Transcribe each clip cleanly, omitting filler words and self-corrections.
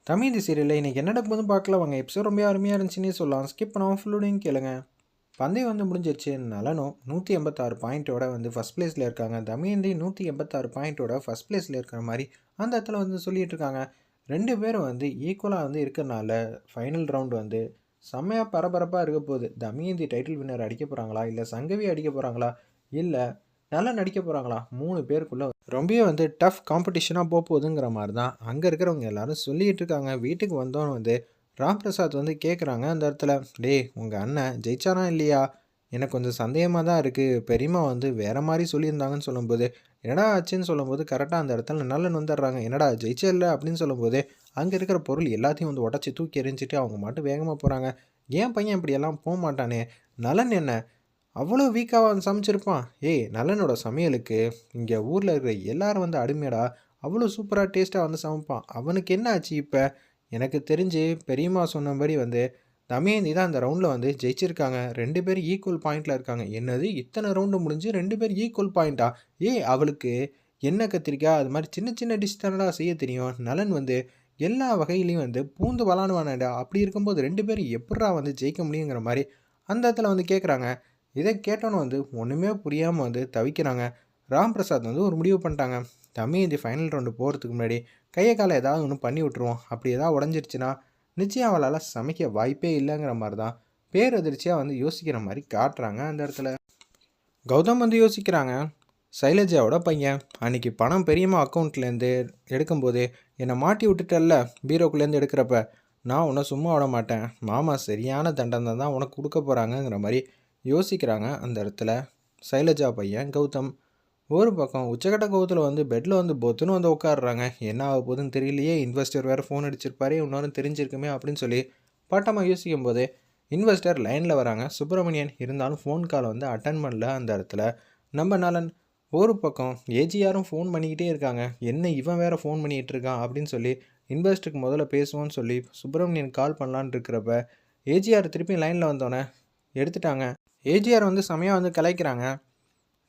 தமிழ் சீரியலில் இன்றைக்கி என்ன நடக்கும்போது பார்க்கலாம் வாங்க. எபிசோட் ரொம்ப அருமையாக இருந்துச்சுன்னே சொல்லலாம். ஸ்கிப் பண்ணாமல் ஃபுல்லோடையும் கேளுங்க. பந்தயம் முடிஞ்சிருச்சு. நலனும் 186 பாயிண்ட்டோட ஃபஸ்ட் பிளேஸில் இருக்காங்க. தமயந்தி 186 பாயிண்ட்டோட ஃபஸ்ட் பிளேஸில் இருக்கிற மாதிரி அந்த இடத்துல சொல்லிட்டு இருக்காங்க. ரெண்டு பேரும் ஈக்குவலாக இருக்கிறனால ஃபைனல் ரவுண்டு செம்மையாக பரபரப்பாக இருக்க போகுது. தமயந்தி டைட்டில் வின்னர் அடிக்க போகிறாங்களா, இல்லை சங்கவி அடிக்க போகிறாங்களா, இல்லை நல்லா நடிக்க போகிறாங்களா, 3 பேருக்குள்ளே ரொம்பவே டஃப் காம்படிஷனாக போகுதுங்கிற மாதிரி தான் அங்கே இருக்கிறவங்க எல்லாரும் சொல்லிகிட்டு இருக்காங்க. வீட்டுக்கு வந்தோன்னு ராம் பிரசாத் கேட்குறாங்க அந்த இடத்துல, டேய் உங்கள் அண்ணன் ஜெயிச்சானா இல்லையா, எனக்கு கொஞ்சம் சந்தேகமாக தான் இருக்குது. பெரியம்மா வேறு மாதிரி சொல்லியிருந்தாங்கன்னு சொல்லும்போது, என்னடா ஆச்சுன்னு சொல்லும்போது கரெக்டாக அந்த இடத்துல நல்லன் வந்துடுறாங்க. என்னடா ஜெயிச்சே இல்லை அப்படின்னு சொல்லும்போது அங்கே இருக்கிற பொருள் எல்லாத்தையும் உடச்சி தூக்கி எறிஞ்சிட்டு அவங்க மட்டும் வேகமாக போகிறாங்க. ஏன் பையன் இப்படியெல்லாம் போக மாட்டானே, நலன் என்ன அவ்வளோ வீக்காக சமைச்சிருப்பான். ஏய் நலனோட சமையலுக்கு இங்கே ஊரில் இருக்கிற எல்லாரும் அடிமையடா, அவ்வளோ சூப்பராக டேஸ்ட்டாக சமைப்பான். அவனுக்கு என்ன ஆச்சு இப்போ? எனக்கு தெரிஞ்சு பெரியம்மா சொன்னபடி தமயந்தி தான் அந்த ரவுண்டில் ஜெயிச்சிருக்காங்க. 2 பேரும் ஈக்குவல் பாயிண்டில் இருக்காங்க. என்னது இத்தனை ரவுண்டு முடிஞ்சு 2 பேர் ஈக்குவல் பாயிண்ட்டா? ஏய் அவளுக்கு எண்ணெய் கத்திரிக்காய் அது மாதிரி சின்ன சின்ன டிஷ் தானடா செய்ய தெரியும். நலன் எல்லா வகையிலையும் பூந்து விளாடுவானடா. அப்படி இருக்கும்போது 2 பேரும் எப்படா ஜெயிக்க முடியுங்கிற மாதிரி அந்த இடத்துல கேட்குறாங்க. இதை கேட்டோன்னு ஒன்றுமே புரியாமல் தவிக்கிறாங்க. ராம் பிரசாத் ஒரு முடிவு பண்ணிட்டாங்க. தமயந்தி ஃபைனல் ரவுண்டு போகிறதுக்கு முன்னாடி கையை காலை ஏதாவது ஒன்று பண்ணி விட்ருவோம். அப்படி ஏதாவது உடஞ்சிருச்சுன்னா நிச்சயம் அவளால் சமைக்க வாய்ப்பே இல்லைங்கிற மாதிரி தான் பேரதிர்ச்சியாக யோசிக்கிற மாதிரி காட்டுறாங்க அந்த இடத்துல. கௌதம் யோசிக்கிறாங்க, சைலஜாவோட பையன் அன்றைக்கி பணம் பெரியம்மா அக்கௌண்ட்லேருந்து எடுக்கும்போது என்னை மாட்டி விட்டுட்டல்ல பீரோக்குள்ளேருந்து எடுக்கிறப்ப, நான் உன்னை சும்மா விட மாட்டேன். மாமா சரியான தண்டனை தான் உனக்கு கொடுக்க போகிறாங்கங்கிற மாதிரி யோசிக்கிறாங்க அந்த இடத்துல சைலஜா பையன் கௌதம். ஒரு பக்கம் உச்சக்கட்ட கோவத்தில் பெட்டில் பொத்துன்னு உட்காடுறாங்க. என்ன ஆக போகுதுன்னு தெரியலையே, இன்வெஸ்டர் வேறு ஃபோன் அடிச்சிருப்பாரே, இன்னொரு தெரிஞ்சிருக்குமே அப்படின்னு சொல்லி பட்டமாக யோசிக்கும் போதே இன்வெஸ்டர் லைனில் வராங்க. சுப்பிரமணியன் இருந்தாலும் ஃபோன் கால் அட்டன் பண்ணல அந்த இடத்துல நம்ம நலன். ஒரு பக்கம் ஏஜிஆரும் ஃபோன் பண்ணிக்கிட்டே இருக்காங்க. என்ன இவன் வேறு ஃபோன் பண்ணிகிட்டு இருக்கான் அப்படின்னு சொல்லி இன்வெஸ்டருக்கு முதல்ல பேசுவோன்னு சொல்லி சுப்பிரமணியன் கால் பண்ணலான்னு இருக்கிறப்ப ஏஜிஆர் திருப்பி லைனில் வந்தோடனே எடுத்துட்டாங்க. ஏஜிஆர் செமையாக கலாய்க்கிறாங்க.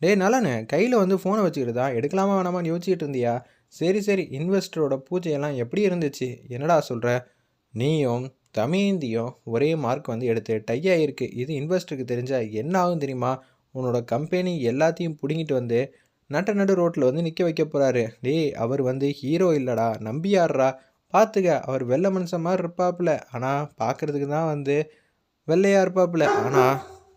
டேய் நலனு கையில் ஃபோனை வச்சுக்கிட்டுதா எடுக்கலாமா வேணாமான்னு யோசிச்சுட்டு இருந்தியா? சரி சரி, இன்வெஸ்டரோட பூஜையெல்லாம் எப்படி இருந்துச்சு? என்னடா சொல்கிற? நீயும் தமயந்தியும் ஒரே மார்க் எடுத்து டை ஆகிருக்கு. இது இன்வெஸ்டருக்கு தெரிஞ்சால் என்ன ஆகும் தெரியுமா? உன்னோட கம்பெனி எல்லாத்தையும் பிடுங்கிட்டு நடு ரோட்டில் நிற்க வைக்க போகிறாரு. டேய் அவர் ஹீரோ இல்லைடா, நம்பியாடுறா. பார்த்துக்க, அவர் வெள்ளை மனுஷன் மாதிரி இருப்பாப்புல, ஆனால் பார்க்குறதுக்கு தான் வெள்ளையாக இருப்பாப்புல, ஆனால்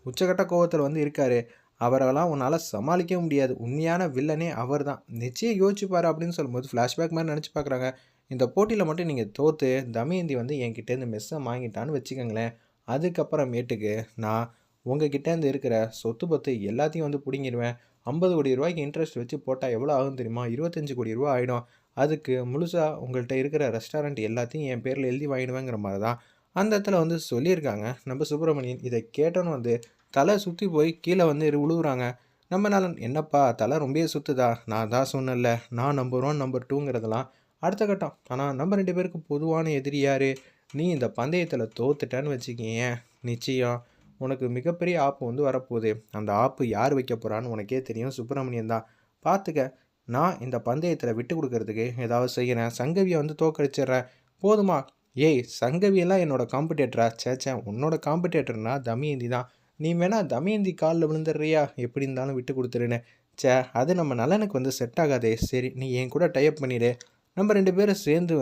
உச்சக்கட்ட கோவத்தில் இருக்கார். அவரெல்லாம் உன்னால் சமாளிக்க முடியாது. உண்மையான வில்லனே அவர் தான். நிச்சயம் யோசிச்சுப்பார் அப்படின்னு சொல்லும்போது ஃப்ளாஷ்பேக் மாதிரி நினச்சி பார்க்குறாங்க. இந்த போட்டியில் மட்டும் நீங்கள் தோற்று தமயந்தி என்கிட்டேருந்து மெஸ்ஸை வாங்கிட்டான்னு வச்சுக்கோங்களேன். அதுக்கப்புறமேட்டுக்கு நான் உங்ககிட்டேருந்து இருக்கிற சொத்து பத்து எல்லாத்தையும் பிடிங்கிடுவேன். 50 கோடி ரூபாய்க்கு இன்ட்ரெஸ்ட் வச்சு போட்டால் எவ்வளோ ஆகும் தெரியுமா? 25 கோடி ரூபா ஆகிடும். அதுக்கு முழுசாக உங்கள்கிட்ட இருக்கிற ரெஸ்டாரண்ட் எல்லாத்தையும் என் பேரில் எழுதி வாங்கிடுவேங்கிற மாதிரி தான் அந்த இடத்துல சொல்லியிருக்காங்க நம்ம சுப்பிரமணியன். இதை கேட்டோன்னு தலை சுற்றி போய் கீழே விழுவுறாங்க. நம்ம நலன், என்னப்பா தலை ரொம்பவே சுற்றுதா? நான் தான் சொன்னல, நான் நம்பர் 1 நம்பர் 2ங்கிறதெல்லாம் அடுத்த கட்டம். ஆனால் நம்ம 2 பேருக்கு பொதுவான எதிரி யார்? நீ இந்த பந்தயத்தில் தோத்துட்டேன்னு வச்சுக்கிங்க, நிச்சயம் உனக்கு மிகப்பெரிய ஆப்பு வரப்போகுது. அந்த ஆப்பு யார் வைக்க போகிறான்னு உனக்கே தெரியும், சுப்பிரமணியன் தான். பார்த்துக்க, நான் இந்த பந்தயத்தில் விட்டு கொடுக்கறதுக்கு ஏதாவது செய்கிறேன். சங்கவியை தோக்கடிச்சிட்றேன், போதுமா? ஏய் சங்கவியெல்லாம் என்னோட காம்படேட்டரா? சேச்சேன், உன்னோட காம்படேட்டர்னா தமயந்தி தான். நீ வேணா தமயந்தி காலில் விழுந்துடுறியா? எப்படி இருந்தாலும் விட்டு கொடுத்துருன்னு. சே, அது நம்ம நலனுக்கு செட் ஆகாதே. சரி நீ என் கூட டைப் பண்ணிவிடு. நம்ம 2 பேரும் சேர்ந்து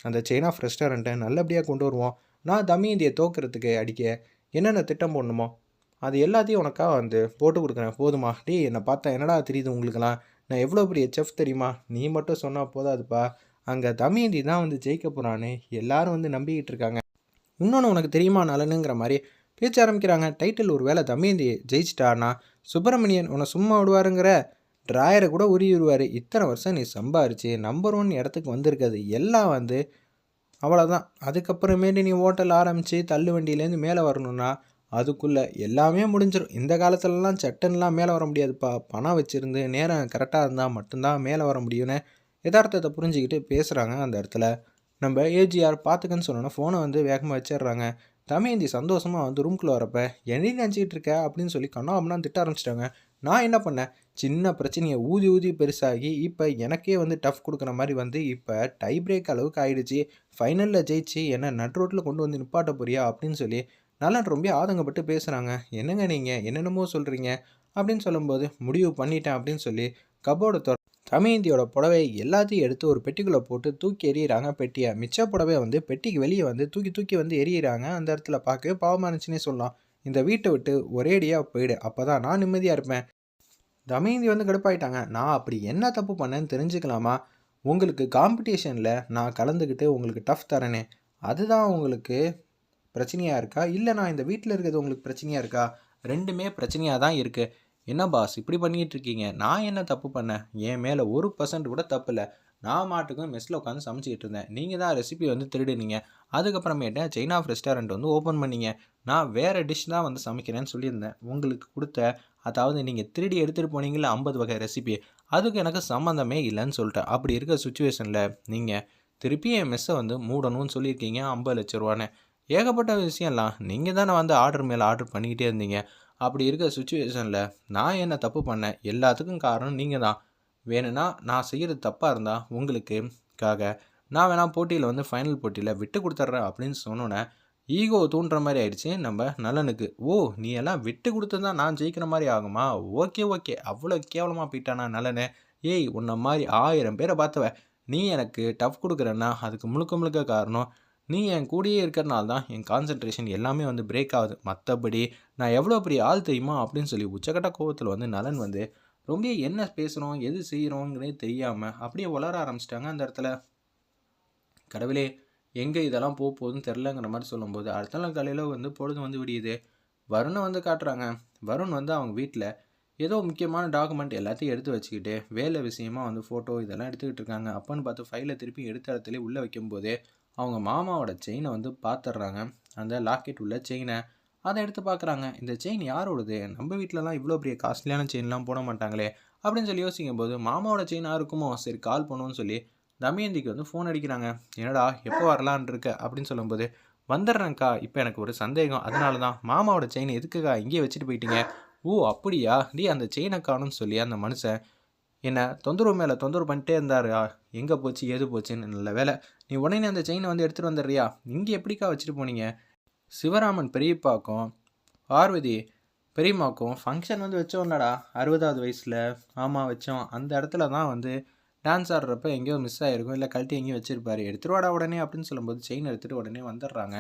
அந்த செயின் ஆஃப் ரெஸ்டாரண்ட்டை நல்லபடியாக கொண்டு வருவோம். நான் தமயந்தியை தோக்கிறதுக்கு அடிக்க என்னென்ன திட்டம் போடணுமோ அது எல்லாத்தையும் உனக்காக போட்டு கொடுக்குறேன், போதுமா? டே என்னை பார்த்தா என்னடா தெரியுது உங்களுக்கெல்லாம்? நான் எவ்வளோ பெரிய செஃப் தெரியுமா? நீ மட்டும் சொன்னால் போதாதுப்பா. அங்கே தமயந்தி தான் ஜெயிக்க போகிறான்னு எல்லாரும் நம்பிக்கிட்டு இருக்காங்க. இன்னொன்று உனக்கு தெரியுமா நலனுங்கிற மாதிரி பேச்ச ஆரம்பிக்கிறாங்க. டைட்டில் ஒரு வேளை தமயந்தி ஜெயிச்சிட்டானா சுப்பிரமணியன் உன்னை சும்மா விடுவாருங்கிற? ட்ராயரை கூட உருவார். இத்தனை வருஷம் நீ சம்பாரிச்சு நம்பர் 1 இடத்துக்கு வந்திருக்கிறது எல்லாம் அவ்வளோதான். அதுக்கப்புறமேட்டு நீ ஹோட்டல் ஆரம்பித்து தள்ளு வண்டியிலேருந்து மேலே வரணும்னா அதுக்குள்ளே எல்லாமே முடிஞ்சிடும். இந்த காலத்துலலாம் சட்டன்லாம் மேலே வர முடியாதுப்பா. பணம் வச்சுருந்து நேரம் கரெக்டாக இருந்தால் மட்டும்தான் மேலே வர முடியும்னு யதார்த்தத்தை புரிஞ்சுக்கிட்டு பேசுகிறாங்க அந்த இடத்துல. நம்ம ஏஜிஆர் பார்த்துக்கன்னு சொன்னோன்னா ஃபோனை வேகமாக வச்சிடுறாங்க. தமயந்தி சந்தோஷமாக வந்து ரூம்குள்ளே வரப்ப என்ன நினச்சிக்கிட்டு இருக்க அப்படின்னு சொல்லி கண்ணாமண்ணான்னு திட்ட ஆரம்பிச்சிட்டாங்க. நான் என்ன பண்ணேன், சின்ன பிரச்சனையை ஊதி ஊதி பெருசாகி இப்போ எனக்கே வந்து டஃப் கொடுக்குற மாதிரி வந்து இப்போ டை பிரேக் அளவுக்கு ஆயிடுச்சு. ஃபைனலில் ஜெயிச்சு என்ன நட் ரோட்டில் கொண்டு வந்து நிப்பாட்ட போறியா அப்படின்னு சொல்லி நலன் ரொம்ப ஆதங்கப்பட்டு பேசுகிறாங்க. என்னங்க நீங்கள் என்னென்னமோ சொல்கிறீங்க அப்படின்னு சொல்லும்போது முடிவு பண்ணிட்டேன் அப்படின்னு சொல்லி கபோர்டு தமயந்தியோட புடவை எல்லாத்தையும் எடுத்து ஒரு பெட்டிக்குள்ளே போட்டு தூக்கி எறிகிறாங்க பெட்டியை. மிச்ச புடவை வந்து பெட்டிக்கு வெளியே வந்து தூக்கி தூக்கி வந்து எறிகிறாங்க. அந்த இடத்துல பார்க்கவே பாவமாக இருந்துச்சுன்னே சொல்லலாம். இந்த வீட்டை விட்டு ஒரேடியாக போயிடு, அப்போ தான் நான் நிம்மதியாக இருப்பேன். தமயந்தி வந்து கடுப்பாயிட்டாங்க. நான் அப்படி என்ன தப்பு பண்ணேன்னு தெரிஞ்சுக்கலாமா? உங்களுக்கு காம்படிஷனில் நான் கலந்துக்கிட்டு உங்களுக்கு டஃப் தரேனே, அதுதான் உங்களுக்கு பிரச்சனையாக இருக்கா? இல்லை நான் இந்த வீட்டில் இருக்கிறது உங்களுக்கு பிரச்சனையாக இருக்கா? ரெண்டுமே பிரச்சனையாக தான் இருக்குது. என்ன பாஸ் இப்படி பண்ணிகிட்டு இருக்கீங்க? நான் என்ன தப்பு பண்ணேன்? என் மேலே 1% கூட தப்பு இல்லை. நான் மாட்டுக்கும் மெஸ்ஸில் உட்காந்து சமைச்சிக்கிட்டு இருந்தேன். நீங்கள் தான் ரெசிபி வந்து திருடுனீங்க. அதுக்கப்புறமேட்டு செயின் ஆஃப் ரெஸ்டாரண்ட் வந்து ஓப்பன் பண்ணீங்க. நான் வேறு டிஷ் தான் வந்து சமைக்கிறேன்னு சொல்லியிருந்தேன். உங்களுக்கு கொடுத்த, அதாவது நீங்கள் திருடி எடுத்துகிட்டு போனீங்களே 50 வகை ரெசிபி, அதுக்கு எனக்கு சம்மந்தமே இல்லைன்னு சொல்லிட்டேன். அப்படி இருக்க சுச்சுவேஷனில் நீங்கள் திருப்பி என் மெஸ்ஸை வந்து மூடணும்னு சொல்லியிருக்கீங்க 50 லட்ச ரூபான்னு. ஏகப்பட்ட விஷயம்லாம் நீங்கள் தானே வந்து ஆர்டர் மேலே ஆர்டர் பண்ணிக்கிட்டே இருந்தீங்க. அப்படி இருக்க சுச்சுவேஷனில் நான் என்ன தப்பு பண்ணேன்? எல்லாத்துக்கும் காரணம் நீங்கள் தான். வேணும்னா நான் செய்கிறது தப்பாக இருந்தால் உங்களுக்காக நான் வேணால் போட்டியில் வந்து ஃபைனல் போட்டியில் விட்டு கொடுத்துட்றேன் அப்படின்னு சொன்னோன்னே ஈகோ தூண்டுற மாதிரி ஆயிடுச்சு நம்ம நலனுக்கு. ஓ, நீ எல்லாம் விட்டு கொடுத்து தான் நான் ஜெயிக்கிற மாதிரி ஆகுமா? ஓகே ஓகே, அவ்வளோ கேவலமாக போயிட்டானா நலனு? ஏய், உன்னை மாதிரி 1000 பேரை பார்த்தவ நீ எனக்கு டஃப் கொடுக்குறேன்னா அதுக்கு முழுக்க முழுக்க காரணம் நீ என் கூடயே இருக்கிறனால தான் என் கான்சன்ட்ரேஷன் எல்லாமே வந்து பிரேக் ஆகுது. மற்றபடி நான் எவ்வளோ பெரிய ஆள் தெரியுமா அப்படின்னு சொல்லி உச்சக்கட்ட கோவத்தில் வந்து நலன் வந்து ரொம்ப என்ன பேசுகிறோம் எது செய்கிறோங்கிறதே தெரியாமல் அப்படியே வளர ஆரம்பிச்சிட்டாங்க அந்த இடத்துல. கடவுளே, எங்கே இதெல்லாம் போகுதுன்னு தெரிலங்கிற மாதிரி சொல்லும்போது அடுத்த நாள் காலையில் வந்து பொழுது வந்து விடியுது. வருணை வந்து காட்டுறாங்க. வருண் வந்து அவங்க வீட்டில் ஏதோ முக்கியமான டாக்குமெண்ட் எல்லாத்தையும் எடுத்து வச்சுக்கிட்டு வேலை விஷயமா வந்து ஃபோட்டோ இதெல்லாம் எடுத்துக்கிட்டு இருக்காங்க. அப்போன்னு பார்த்து ஃபைலை திருப்பி எடுத்த இடத்துல உள்ளே வைக்கும்போதே அவங்க மாமாவோட செயினை வந்து பார்த்துட்றாங்க. அந்த லாக்கெட் உள்ள செயினை அதை எடுத்து பார்க்குறாங்க. இந்த செயின் யாரோடது? நம்ம வீட்டிலலாம் இவ்வளோ பெரிய காஸ்ட்லியான செயின்லாம் போட மாட்டாங்களே அப்படின்னு சொல்லி யோசிக்கும் போது மாமாவோட செயின் யாருக்குமோ, சரி கால் பண்ணுவோன்னு சொல்லி தமயந்திக்கு வந்து ஃபோன் அடிக்கிறாங்க. என்னடா எப்போ வரலான் இருக்க அப்படின்னு சொல்லும்போது வந்துடுறேன்க்கா, இப்போ எனக்கு ஒரு சந்தேகம், அதனால தான் மாமாவோட செயின் எதுக்குக்கா இங்கேயே வச்சுட்டு போயிட்டீங்க? ஓ அப்படியா, அந்த செயினை காணும்னு சொல்லி அந்த மனுஷன் என்ன தொந்தரவு மேலே தொந்தரவு பண்ணிட்டே இருந்தாரா? எங்கே போச்சு ஏது போச்சுன்னு. நல்ல வேலை நீ உடனே அந்த செயினை வந்து எடுத்துகிட்டு வந்துடுறியா? இங்கே எப்படிக்கா வச்சுட்டு போனீங்க? சிவராமன் பெரியப்பாக்கும் பார்வதி பெரியம்மாக்கும் ஃபங்க்ஷன் வந்து வச்சோம்லடா 60வது வயசில். ஆமாம் வச்சோம். அந்த இடத்துல தான் வந்து டான்ஸ் ஆடுறப்ப எங்கேயோ மிஸ் ஆகிருக்கும், இல்லை கழட்டி எங்கேயும் வச்சிருப்பாரு. எடுத்துருவாடா உடனே அப்படின்னு சொல்லும்போது செயின் எடுத்துகிட்டு உடனே வந்துடுறாங்க.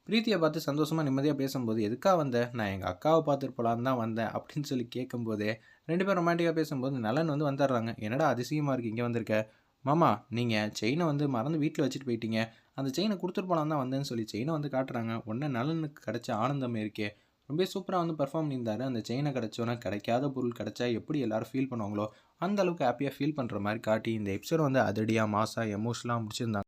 பிரீத்தியை பார்த்து சந்தோஷமாக நிம்மதியாக பேசும்போது எதுக்காக வந்தேன்? நான் எங்கள் அக்காவை பார்த்துட்டு போகலான்னு தான் வந்தேன் அப்படின்னு சொல்லி கேட்கும்போதே 2 பேரும் ரொமான்டிக்காக பேசும்போது நலன் வந்து வந்துடுறாங்க. என்னடா அதிசயமாக இருக்குது இங்கே வந்திருக்க? மாமா, நீங்கள் செயினை வந்து மறந்து வீட்டில் வச்சுட்டு போயிட்டீங்க, அந்த செயினை கொடுத்துட்டு போகலான்னு தான் வந்தேன்னு சொல்லி செயினை வந்து காட்டுறாங்க. உடனே நலனுக்கு கிடைச்ச ஆனந்தம் இருக்கே, ரொம்ப சூப்பராக வந்து பெர்ஃபார்ம் பண்ணியிருந்தாரு. அந்த செயினை கிடச்சோன்னா கிடைக்காத பொருள் கிடச்சா எப்படி எல்லோரும் ஃபீல் பண்ணுவாங்களோ அந்த அளவுக்கு ஹாப்பியாக ஃபீல் பண்ணுற மாதிரி காட்டி இந்த எபிசோட் வந்து அதிரடியாக மாசாக எமோஷனலாக முடிச்சிருந்தாங்க.